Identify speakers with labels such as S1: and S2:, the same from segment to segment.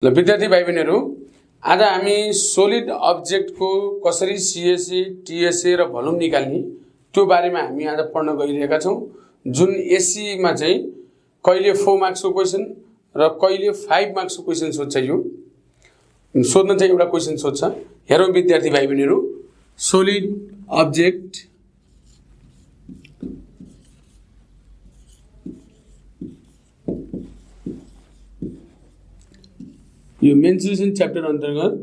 S1: ल विद्यार्थी भाइ बहिनीहरु, आज हामी सोलिड अब्जेक्ट को कसरी सीएसए, टीएसए र भोल्युम निकाल्ने त्यो बारेमा हामी आज पढ्न गइरहेका छौं। जुन एससी मा चाहिँ कहिले 4 मार्क्स को क्वेशन र कहिले 5 मार्क्स को क्वेशन सोध्छ। यो सोध्न चाहिँ एउटा क्वेशन सोध्छ। हेरौं विद्यार्थी भाइ बहिनीहरु, सोलिड अब्जेक्ट यो मेन्सुरेसन च्याप्टर अन्तर्गत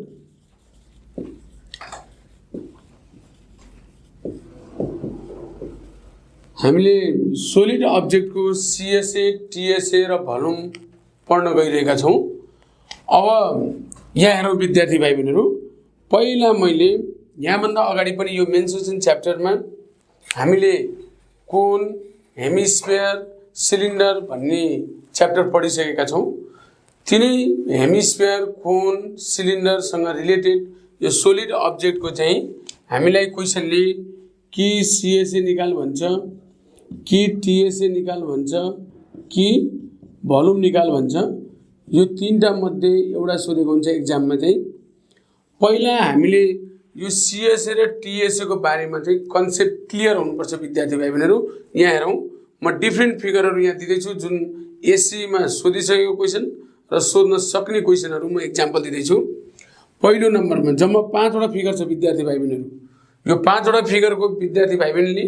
S1: हामीले सोलिड अब्जेक्ट को सीएसए, टीएसए र भोल्युम पढ्न गइरहेका छौं। अब यहाँ हेरौं विद्यार्थी भाइ बहिनीहरु, पहिला मैले यहाँ भन्दा अगाडि पनि यो मेन्सुरेसन च्याप्टरमा हामीले कोन, हेमिस्फियर, सिलिन्डर भन्ने च्याप्टर पढिसकेका छौं। तिनै हेमिस्फियर, कोन, सिलिन्डर सँग रिलेटेड यो सोलिड अब्जेक्ट को चाहिँ हामीलाई क्वेशनले कि सीएसए निकाल भन्छ, कि टीएसए निकाल भन्छ, कि भोल्युम निकाल भन्छ। यो तीनटा मध्ये एउटा सोधेको हुन्छ एक्जाममा चाहिँ। पहिला हामीले यो सीएसए र टीएसए को बारेमा चाहिँ कन्सेप्ट क्लियर हुनुपर्छ विद्यार्थी भाइ बहिनीहरु। यहाँ हेरौं, म डिफरेन्ट फिगरहरु यहाँ दिदै छु जुन एससी मा सोधिसकेको क्वेशन र सोध्न सक्ने क्वेशनहरु म एक्जाम्पल दिदै छु। पहिलो नम्बरमा जम्मा 5 वटा फिगर छ विद्यार्थी भाइ बहिनीहरु। यो 5 वटा फिगरको विद्यार्थी भाइ बहिनीले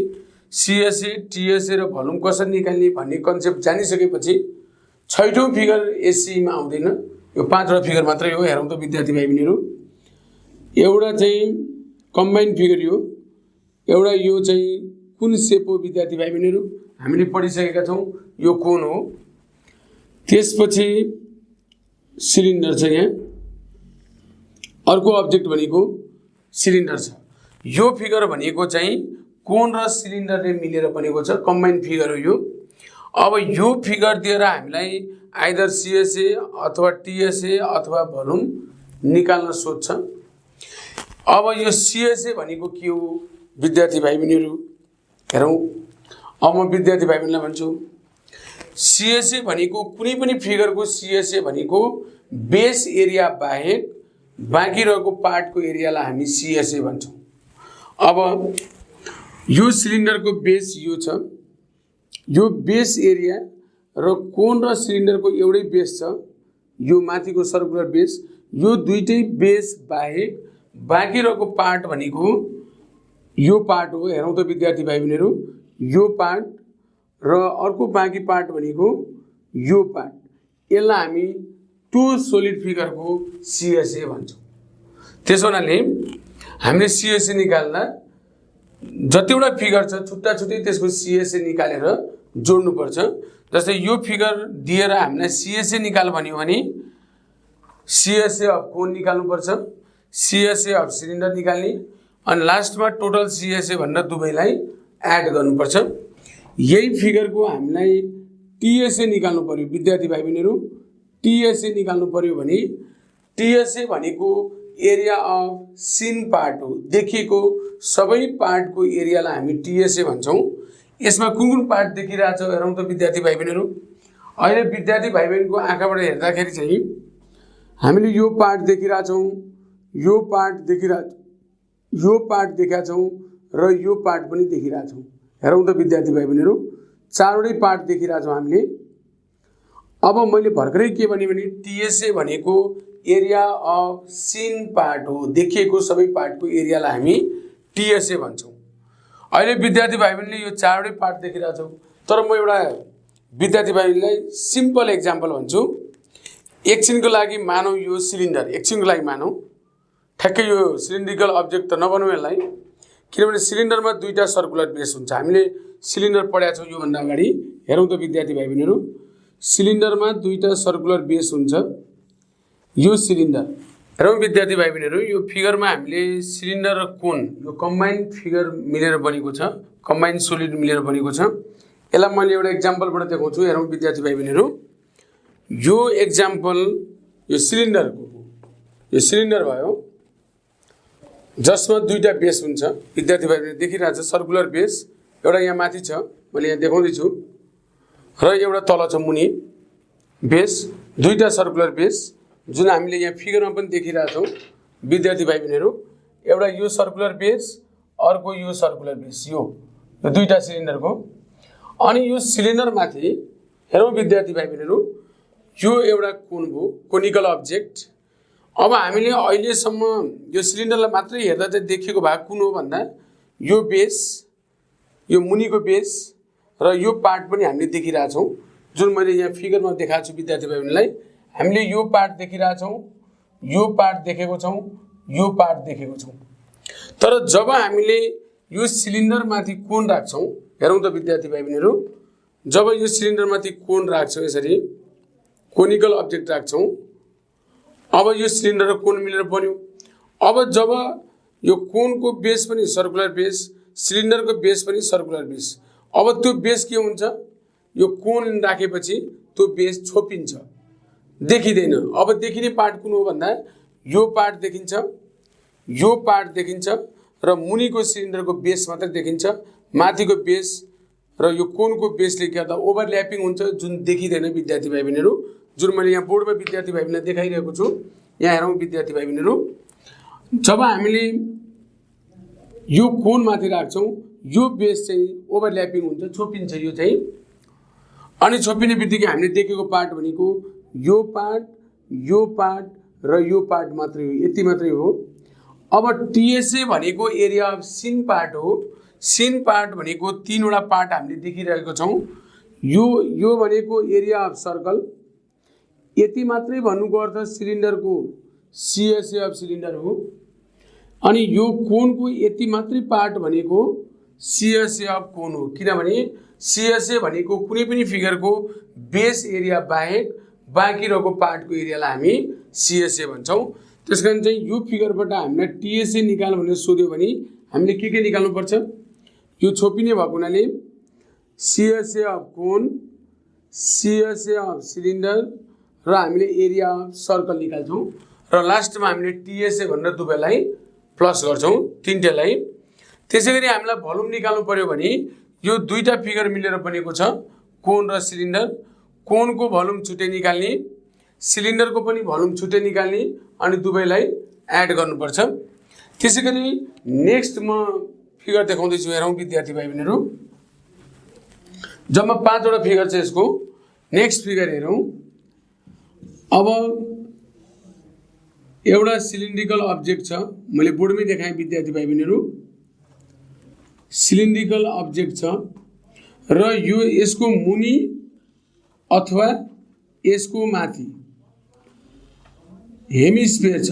S1: सीएसए, टीएसए र भोल्युम कसरी निकाल्ने भन्ने कन्सेप्ट जानिसकेपछि छैठौं फिगर एससी मा आउँदैन। यो 5 वटा फिगर मात्रै हो। हेरौं त विद्यार्थी भाइ बहिनीहरु, एउटा चाहिँ कम्बाइन्ड फिगर यो, एउटा यो चाहिँ कुन शेप हो विद्यार्थी भाइ बहिनीहरु हामीले पढिसकेका छौं, यो कोन हो। त्यसपछि सिलिन्डर छ। यहाँ अर्को अब्जेक्ट भनेको सिलिन्डर छ। यो फिगर भनेको चाहिँ कोन र सिलिन्डरले मिलेर बनेको छ, कम्बाइन्ड फिगर हो यो। अब यो फिगर दिएर हामीलाई आइदर सीएसए अथवा टीएसए अथवा भोल्युम निकाल्न सोध्छ। अब यो सीएसए भनेको के हो विद्यार्थी भाइ बहिनीहरु हेरौं। अब म विद्यार्थी भाइ बहिनीलाई भन्छु, सीएसए भनेको कुनै पनि फिगरको सीएसए भनेको बेस एरिया बाहेक बाँकी रहेको पार्टको एरियालाई हामी सीएसए भन्छौं। अब यो सिलिन्डरको बेस यो छ, यो बेस एरिया र कोन र सिलिन्डरको एउटै बेस छ, यो माथिको सर्कुलर बेस। यो दुईटै बेस बाहेक बाँकी रहेको पार्ट भनेको यो पार्ट हो। हेरौं त विद्यार्थी भाइ बहिनीहरु, यो पार्ट र अर्को बाँकी पार्ट भनेको यो पार्ट। यसलाई हामी टु सोलिड फिगर को सीएसए भन्छौं। त्यसोनाले हामीले सीएसए निकाल्दा जतिवटा फिगर छ छुट्टा छुट्टै त्यसको सीएसए निकालेर जोड्नु पर्छ। जस्तै यो फिगर दिएर हामीलाई सीएसए निकाल भन्यो भने सीएसए अफ कोन निकाल्नु पर्छ, सीएसए अफ सिलिन्डर निकाल्ने, अनि लास्टमा टोटल सीएसए भनेर दुवैलाई एड गर्नुपर्छ। यही फिगर को हामीलाई टीएसए निकाल्नु पर्यो विद्यार्थी भाइ बहिनीहरु। टीएसए निकाल्नु पर्यो भने टीएसए भनेको एरिया अफ सीन पार्ट हो, देखिएको सबै पार्ट को एरियालाई हामी टीएसए भन्छौं। यसमा कुन कुन पार्ट देखिरहेछ हेरौं त विद्यार्थी भाइ बहिनीहरु। अहिले विद्यार्थी भाइ बहिनीको आँखाबाट हेर्दाखेरि चाहिँ हामीले यो पार्ट देखिरहेछौं, यो पार्ट देखिरहेछ, यो पार्ट देखाछौं र यो पार्ट पनि देखिरहेछौं। हेरौं त विद्यार्थी भाइ बहिनीहरु, चारवटै पार्ट देखिरहेछौं हामीले। अब मैले भर्खरै के भने टीएसए भनेको एरिया अफ सीन पार्ट हो, देखिएको सबै पार्ट को एरियालाई हामी टीएसए भन्छौं। अहिले विद्यार्थी भाइ बहिनीले यो चारवटै पार्ट देखिरहेछौं, तर म एउटा विद्यार्थी भाइ बहिनीलाई सिम्पल एक्जाम्पल भन्छु। एकछिनको लागि मानौ यो सिलिन्डर, एकछिनको लागि मानौ, ठ्याक्कै यो सिलिन्ड्रिकल अब्जेक्ट त नबनाऊ यसलाई, किनभने सिलिन्डरमा दुईटा सर्कुलर बेस हुन्छ। हामीले सिलिन्डर पढेका छौं यो भन्दा अगाडि। हेरौं त विद्यार्थी भाइ बहिनीहरु, सिलिन्डरमा दुईटा सर्कुलर बेस हुन्छ। यो सिलिन्डर हेरौं विद्यार्थी भाइ बहिनीहरु, यो फिगरमा हामीले सिलिन्डर र कोन यो कम्बाइन्ड फिगर मिलेर बनेको छ, कम्बाइन्ड सोलिड मिलेर बनेको छ। यसलाई मैले एउटा एक्जाम्पलबाट देखाउँछु। हेरौं विद्यार्थी भाइ बहिनीहरु, यो एक्जाम्पल यो सिलिन्डरको, यो सिलिन्डर भयो जसमा दुईटा बेस हुन्छ। विद्यार्थी भाइ बहिनी देखिरहेछ सर्कुलर बेस, एउटा यहाँ माथि छ, मैले यहाँ देखाउँदै छु, र एउटा तल छ मुनि बेस, दुईटा सर्कुलर बेस। जुन हामीले यहाँ फिगरमा पनि देखिरहेका छौँ विद्यार्थी भाइ बहिनीहरू, एउटा यो सर्कुलर बेस, अर्को यो सर्कुलर बेस, यो दुईटा सिलिन्डरको। अनि यो सिलिन्डरमाथि हेरौँ विद्यार्थी भाइ बहिनीहरू, यो एउटा कोन भयो, कोनिकल अब्जेक्ट। अब हामीले अहिलेसम्म यो सिलिन्डरलाई मात्रै हेर्दा चाहिँ देखिएको भाग कुन हो भन्दा यो बेस, यो मुनिको बेस र यो पार्ट पनि हामीले देखिरहेछौँ, जुन मैले यहाँ फिगरमा देखाएको छु विद्यार्थी भाइ बहिनीलाई। हामीले यो पार्ट देखिरहेछौँ, यो पार्ट देखेको छौँ, यो पार्ट देखेको छौँ। तर जब हामीले यो सिलिन्डरमाथि कोन राख्छौँ, हेरौँ त विद्यार्थी भाइ बहिनीहरू, जब यो सिलिन्डरमाथि कोन राख्छौँ, यसरी कोनिकल अब्जेक्ट राख्छौँ, अब यो सिलिन्डर र कोन मिलेर बन्यो। अब जब यो कोनको बेस पनि सर्कुलर बेस, सिलिन्डरको बेस पनि सर्कुलर बेस, अब त्यो बेस के हुन्छ, यो कोन राखेपछि त्यो बेस छोपिन्छ, देखिँदैन। अब देखिने पार्ट कुन हो भन्दा यो पार्ट देखिन्छ, यो पार्ट देखिन्छ र मुनिको सिलिन्डरको बेस मात्रै देखिन्छ। माथिको बेस र यो कोनको बेसले गर्दा ओभरल्यापिङ हुन्छ, जुन देखिँदैन विद्यार्थी भाइ बहिनीहरू, जुन मैले यहाँ बोर्डमा विद्यार्थी भाइ बहिनीलाई देखाइरहेको छु। यहाँ हेरौँ विद्यार्थी भाइ बहिनीहरू, जब हामीले यो कोन माथि राख्छौँ, यो बेस चाहिँ ओभरल्यापिङ हुन्छ, छोपिन्छ यो चाहिँ। अनि छोपिने बित्तिकै हामीले देखेको पार्ट भनेको यो पार्ट र यो पार्ट मात्रै हो, यति मात्रै हो। अब टिएसए भनेको एरिया अफ सिन पार्ट हो। सिन पार्ट भनेको तीनवटा पार्ट हामीले देखिरहेको छौँ। यो भनेको एरिया अफ सर्कल, यति मात्रै भन्नुको अर्थ सिलिन्डरको सिएसए अफ सिलिन्डर हो। अनि यो कोनको यति मात्रै पार्ट भनेको सिएसए अफ कोन हो, किनभने सिएसए भनेको कुनै पनि फिगरको बेस एरिया बाहेक बाँकी रहेको पार्टको एरियालाई हामी सिएसए भन्छौँ। त्यसकारण चाहिँ यो फिगरबाट हामीलाई टिएसए निकाल भनेर सोध्यो भने हामीले के निकाल्नुपर्छ, यो छोपिने भएको हुनाले CSA of cone, CSA of cylinder र हामीले एरिया अफ सर्कल निकाल्छौँ र लास्टमा हामीले टिएसए भनेर दुवैलाई प्लस गर्छौँ, तीनटैलाई। त्यसैगरी हामीलाई भोल्युम निकाल्नु पर्यो भने यो दुईटा फिगर मिलेर बनेको छ, कोन र सिलिन्डर। कोनको भोल्युम छुट्टै निकाल्ने, सिलिन्डरको पनि भोल्युम छुट्टै निकाल्ने, अनि दुवैलाई एड गर्नुपर्छ। त्यसैगरी नेक्स्ट म फिगर देखाउँदैछु, हेरौँ विद्यार्थी भाइ बहिनीहरू, जम्मा 5वटा फिगर छ यसको। नेक्स्ट फिगर हेरौँ। अब एउटा सिलिन्ड्रिकल अब्जेक्ट छ, मैले बोर्डमै देखाएँ विद्यार्थी भाइ बहिनीहरू, सिलिन्ड्रिकल अब्जेक्ट छ र यो यसको मुनि अथवा यसको माथि हेमिस्फियर छ।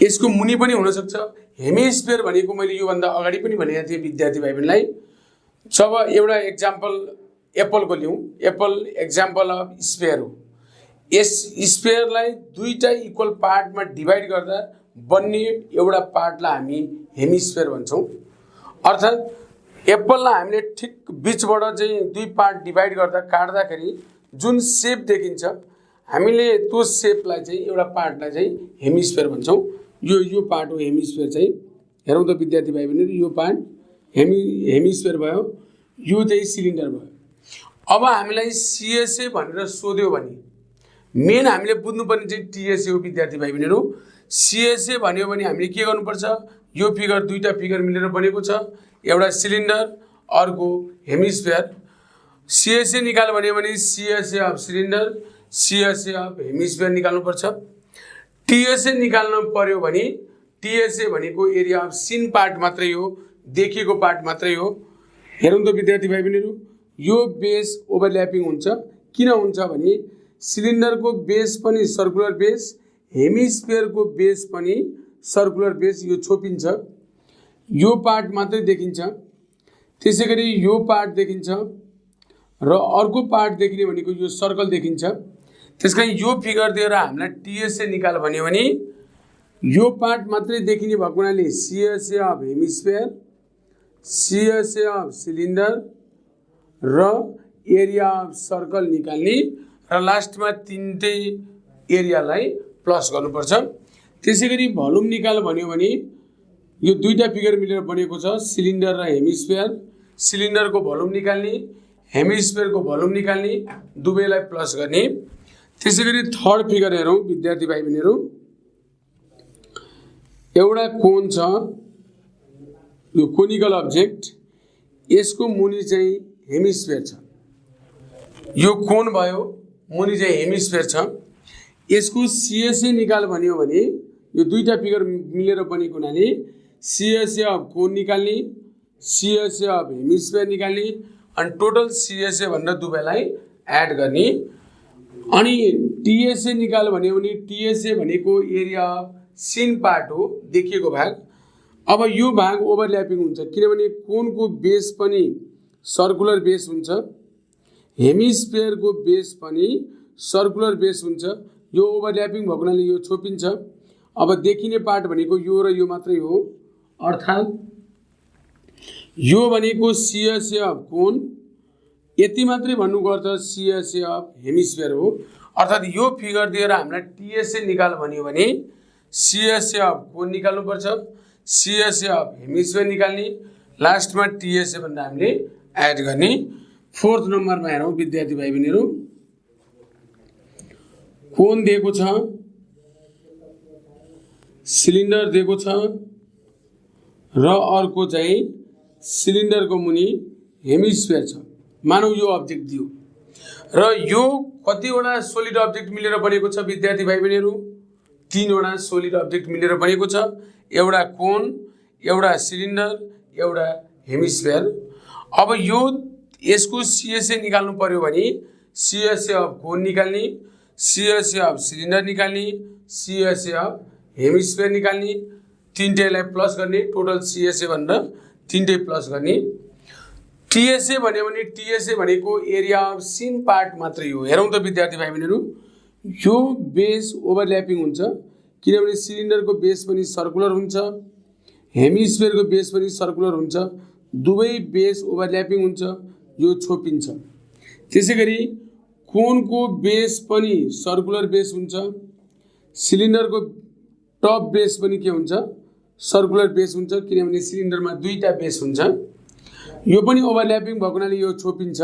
S1: यसको मुनि पनि हुन सक्छ। हेमिस्फियर भनेको मैले योभन्दा अगाडि पनि भनेको थिएँ विद्यार्थी भाइ बहिनीलाई, जब एउटा एक्जाम्पल एप्पलको लिउँ, एप्पल एक्जाम्पल अफ स्फियर हो। यस स्फियरलाई दुईटा इक्वल पार्टमा डिभाइड गर्दा बन्ने एउटा पार्टलाई हामी हेमिस्फियर भन्छौँ। अर्थात् एप्पललाई हामीले ठिक बिचबाट चाहिँ दुई पार्ट डिभाइड गर्दा काट्दाखेरि जुन सेप देखिन्छ, हामीले त्यो सेपलाई चाहिँ एउटा पार्टलाई चाहिँ हेमिस्फियर भन्छौँ। यो पार्ट हो हेमिस्फियर चाहिँ। हेरौँ त विद्यार्थी भाइ बहिनीहरू, यो पार्ट हेमिस्फियर भयो, यो चाहिँ सिलिन्डर भयो। अब हामीलाई सिएसए भनेर सोध्यो भने मेन हामीले बुझ्नुपर्ने चाहिँ टिएसए हो विद्यार्थी भाइ बहिनीहरू। सिएसए भन्यो भने हामीले के गर्नुपर्छ, यो फिगर दुईटा फिगर मिलेर बनेको छ, एउटा सिलिन्डर अर्को हेमिस्फियर। सिएसए निकाल्नु भन्यो भने CSA of cylinder, CSA of hemisphere निकाल्नुपर्छ। टिएसए निकाल्नु पर्यो भने टिएसए भनेको एरिया अफ सिन पार्ट मात्रै हो, देखिएको पार्ट मात्रै हो। हेरौँ त विद्यार्थी भाइ बहिनीहरू, यो बेस ओभरल्यापिङ हुन्छ। किन हुन्छ भने सिलिन्डरको बेस पनि सर्कुलर बेस, हेमिस्फियरको बेस पनि सर्कुलर बेस, यो छोपिन्छ, यो पार्ट मात्रै देखिन्छ। त्यसैगरी यो पार्ट देखिन्छ र अर्को पार्ट देखिने भनेको यो सर्कल देखिन्छ। त्यसकारण यो फिगर दिएर हामीलाई टिएसए निकाल भन्यो भने यो पार्ट मात्रै देखिने भएको हुनाले CSA of hemisphere, CSA of cylinder र एरिया अफ सर्कल निकाल्ने र लास्टमा तीनटै एरियालाई प्लस गर्नुपर्छ। त्यसैगरी भोल्युम निकाल भन्यो भने यो दुईटा फिगर मिलेर बनेको छ, सिलिन्डर र हेमिस्फियर। सिलिन्डरको भोल्युम निकाल्ने, हेमिस्फियरको भोल्युम निकाल्ने, दुवैलाई प्लस गर्ने। त्यसैगरी थर्ड फिगर हेरौँ विद्यार्थी भाइ बहिनीहरू। एउटा कोन छ, यो कोनिकल अब्जेक्ट, यसको मुनि चाहिँ हेमिस्फियर छ। यो कोन भयो, मुनि चाहिँ हेमिस्फियर छ। यसको सीएसए निकाल भन्यो भने यो दुईटा फिगर मिलेर बनेको हुनाले सीएसए अफ कोन निकाल्ने, सीएसए अफ हेमिस्फियर निकाल्ने अनि टोटल सीएसए भनेर दुवैलाई एड गर्ने। अनि टीएसए निकाल भन्यो भने टीएसए भनेको एरिया अफ सिन पार्ट हो, देखिएको भाग। अब यो भाग ओभरल्यापिङ हुन्छ किनभने कोनको बेस पनि सर्कुलर बेस हुन्छ, हेमिस्फियरको बेस पनि सर्कुलर बेस हुन्छ। यो ओभरल्यापिङ भएको हुनाले यो छोपिन्छ। अब देखिने पार्ट भनेको यो र यो मात्रै हो, अर्थात् यो भनेको सीएसए अफ कोन, यति मात्रै भन्नुको अर्थ सीएसए अफ हेमिस्फियर हो। अर्थात् यो फिगर दिएर हामीलाई टीएसए निकाल भन्यो भने सीएसए अफ कोन निकाल्नुपर्छ, सीएसए अफ हेमिस्फियर निकाल्ने, लास्टमा टीएसए भनेर हामीले एड गर्ने। फोर्थ नम्बरमा हेरौँ विद्यार्थी भाइ बहिनीहरू। कोन दिएको छ, सिलिन्डर दिएको छ र अर्को चाहिँ सिलिन्डरको मुनि हेमिस्फियर छ। मानौ यो अब्जेक्ट दियो र यो कतिवटा सोलिड अब्जेक्ट मिलेर बनेको छ विद्यार्थी भाइ बहिनीहरू? तीनवटा सोलिड अब्जेक्ट मिलेर बनेको छ। एउटा कोन, एउटा सिलिन्डर, एउटा हेमिस्फियर। अब यो यसको सीएसए निकाल्नु पर्यो भने सीएसए अफ कोन निकाल्ने, सीएसए अफ सिलिन्डर निकाल्ने, सीएसए अफ हेमिस्फियर निकाल्ने, तीनटैलाई प्लस गर्ने, टोटल सीएसए भनेर तीनटै प्लस गर्ने। टीएसए भन्यो भने टीएसए भनेको एरिया अफ सिन पार्ट मात्रै हो। हेरौँ त विद्यार्थी भाइ बहिनीहरू, यो बेस ओभरल्यापिङ हुन्छ किनभने सिलिन्डरको बेस पनि सर्कुलर हुन्छ, हेमिस्फियरको बेस पनि सर्कुलर हुन्छ, दुवै बेस ओभरल्यापिङ हुन्छ, यो छोपिन्छ। त्यसैगरी कोनको बेस पनि सर्कुलर बेस हुन्छ, सिलिन्डरको टप बेस पनि के हुन्छ? सर्कुलर बेस हुन्छ किनभने सिलिन्डरमा दुईटा बेस हुन्छ। यो पनि ओभरल्यापिङ भएको हुनाले यो छोपिन्छ।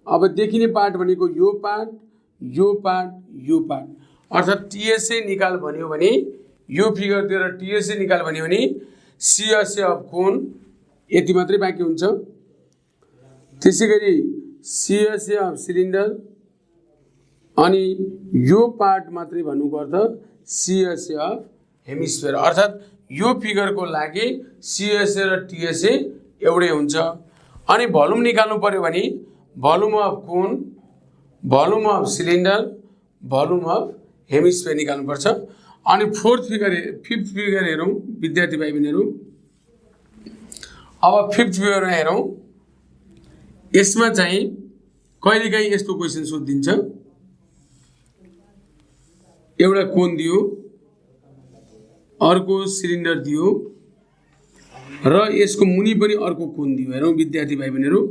S1: अब देखिने पार्ट भनेको यो पार्ट, यो पार्ट, यो पार्ट, अर्थात् टीएसए निकाल भन्यो भने यो फिगर दिएर टीएसए निकाल भन्यो भने सीएसए अफ कोन यति मात्रै बाँकी हुन्छ। त्यसैगरी सीएसए अफ सिलिन्डर अनि यो पार्ट मात्रै भन्नुको अर्थ सीएसए अफ हेमिस्फियर। अर्थात् यो फिगरको लागि सीएसए र टीएसए एउटै हुन्छ। अनि भोल्युम निकाल्नु पर्यो भने volume of cone, volume of cylinder, volume of hemisphere निकाल्नुपर्छ। अनि फिफ्थ फिगर हेरौँ विद्यार्थी भाइ बहिनीहरू। अब फिफ्थ फिगरमा हेरौँ, यसमा चाहिँ कहिलेकाहीँ यस्तो क्वेसन सोधिदिन्छ। एउटा कोन दियो, अर्को सिलिन्डर दियो र यसको मुनि पनि अर्को कोन दियो। हेरौँ विद्यार्थी भाइ बहिनीहरू,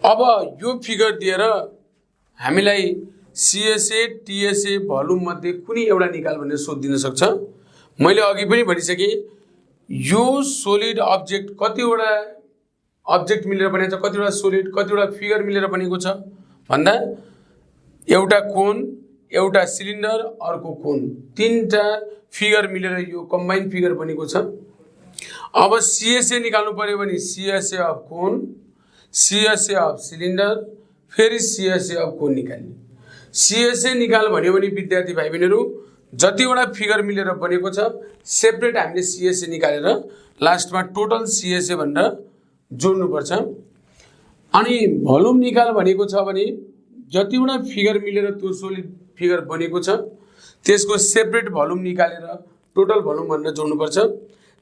S1: अब यो फिगर दिएर हामीलाई सीएसए टीएसए भोल्युम मध्ये कुनै एउटा निकाल भनेर सोधिदिन सक्छ। मैले अघि पनि भनिसकेँ, यो सोलिड अब्जेक्ट कतिवटा अब्जेक्ट मिलेर बनेको छ, कतिवटा सोलिड, कतिवटा फिगर मिलेर बनेको छ भन्दा एउटा कोन, एउटा सिलिन्डर, अर्को कोन, तीनटा फिगर मिलेर यो कम्बाइन फिगर बनेको छ। अब सीएसए निकाल्नु पर्यो भने CSA of cone, CSA of cylinder, फेरि सीएसए अफ कोन निकाल्ने। सीएसए निकाल भन्यो भने विद्यार्थी भाइ बहिनीहरू जतिवटा फिगर मिलेर बनेको छ सेपरेट हामीले सीएसए निकालेर लास्टमा टोटल सीएसए भनेर जोड्नुपर्छ। अनि भोल्युम निकाल भनेको छ भने जतिवटा फिगर मिलेर त्यो सोलिड फिगर बनेको छ त्यसको सेपरेट भोल्युम निकालेर टोटल भोल्युम भनेर जोड्नुपर्छ।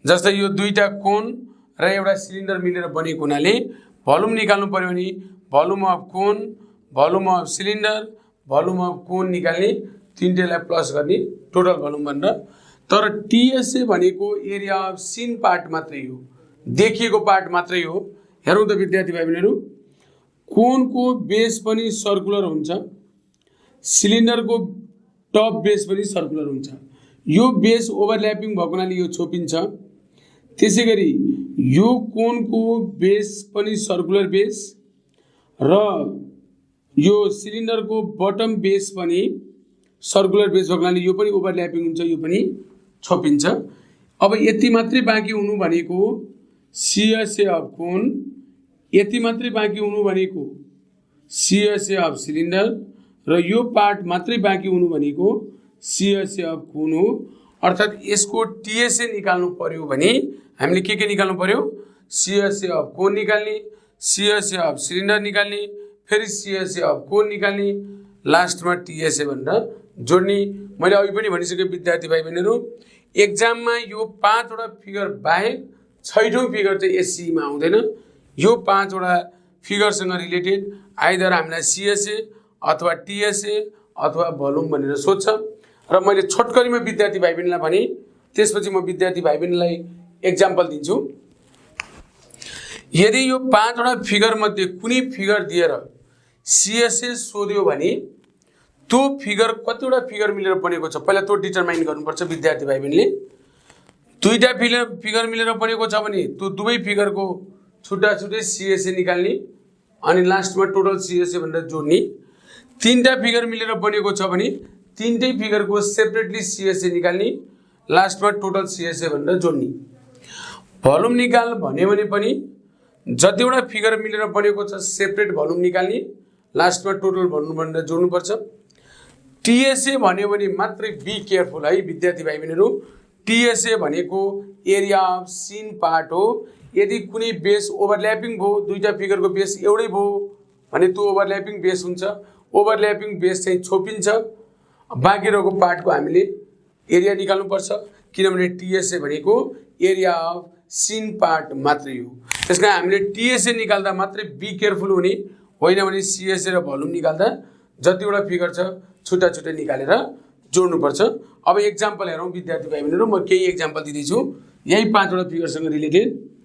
S1: जस्तै यो दुईटा कोन र एउटा सिलिन्डर मिलेर बनेको हुनाले भोल्युम निकाल्नु पर्यो भने volume of cone, volume of cylinder, volume of cone निकाल्ने, तीनटैलाई प्लस गर्ने, टोटल भोल्युम भनेर। तर टीएसए भनेको एरिया अफ सिन पार्ट मात्रै हो, देखिएको पार्ट मात्रै हो। हेरौँ त विद्यार्थी भाइ बहिनीहरू, कोनको बेस पनि सर्कुलर हुन्छ, सिलिन्डरको टप बेस पनि सर्कुलर हुन्छ। यो बेस ओभरल्यापिङ भएको हुनाले यो छोपिन्छ। त्यसैगरी यो कोनको बेस पनि सर्कुलर बेस र यो सिलिन्डरको बटम बेस पनि सर्कुलर बेस भएको हुनाले यो पनि ओभरल्यापिङ हुन्छ, यो पनि छोपिन्छ। अब यति मात्रै बाँकी हुनु भनेको CSA अफ कोन, यति मात्रै बाँकी हुनु भनेको CSA अफ सिलिन्डर र यो पार्ट मात्रै बाँकी हुनु भनेको CSA अफ कोन हो। अर्थात् यसको TSA निकाल्नु पर्यो भने हामीले के निकाल्नु पर्यो? CSA अफ कोन निकाल्ने, CSA अफ सिलिन्डर निकाल्ने, फेरि CSA अफ कोन निकाल्ने, लास्टमा TSA भनेर जोड्ने। मैले अघि पनि भनिसकेँ विद्यार्थी भाइ बहिनीहरू, एक्जाममा यो 5 वटा फिगर बाहेक 6औं फिगर चाहिँ SCE मा आउँदैन। यो 5 वटा फिगरसँग रिलेटेड आइदर हामीलाई CSA अथवा TSA अथवा भोल्युम भनेर सोध्छ र मैले छोटकरीमा विद्यार्थी भाइ बहिनीलाई भने त्यसपछि म विद्यार्थी भाइ बहिनीलाई एक्जाम्पल दिन्छु। यदि यो 5 वटा फिगर मध्ये कुनै फिगर दिएर CSA सोध्यो भने त्यो फिगर कतिवटा फिगर मिलेर बनेको छ पहिला त्यो डिटरमाइन गर्नुपर्छ विद्यार्थी भाइ बहिनीले। दुईटा फिगर मिलेर बनेको छ भने त्यो दुवै फिगरको छुट्टा छुट्टै CSA निकाल्ने अनि लास्टमा टोटल CSA भनेर जोड्ने। तीनटा फिगर मिलेर बनेको छ भने तीनटै फिगरको सेपरेटली CSA निकाल्ने, लास्टमा टोटल CSA भनेर जोड्ने। भोल्युम निकाल भन्यो भने पनि जतिवटा फिगर मिलेर बनेको छ सेपरेट भोल्युम निकाल्ने, लास्टमा टोटल भोल्युम भनेर जोड्नुपर्छ। TSA भन्यो भने मात्रै बी केयरफुल है विद्यार्थी भाइ बहिनीहरू, TSA भनेको एरिया अफ सिन पार्ट हो। यदि कुनै बेस ओभरल्यापिङ भयो, दुईटा फिगरको बेस एउटै भयो भने त्यो ओभरल्यापिङ बेस हुन्छ। ओभरल्यापिङ बेस चाहिँ छोपिन्छ, बाँकी रहेको पार्टको हामीले एरिया निकाल्नुपर्छ किनभने TSA भनेको एरिया अफ सिन पार्ट मात्रै हो। त्यसकारण हामीले TSA निकाल्दा मात्रै बी केयरफुल हुने, होइन भने CSA र भोल्युम निकाल्दा जतिवटा फिगर छ छुट्टा छुट्टै निकालेर जोड्नुपर्छ। अब एक्जाम्पल हेरौँ विद्यार्थी भाइ बहिनीहरू, म केही एक्जाम्पल दिँदैछु यही 5 वटा फिगरसँग रिलेटेड।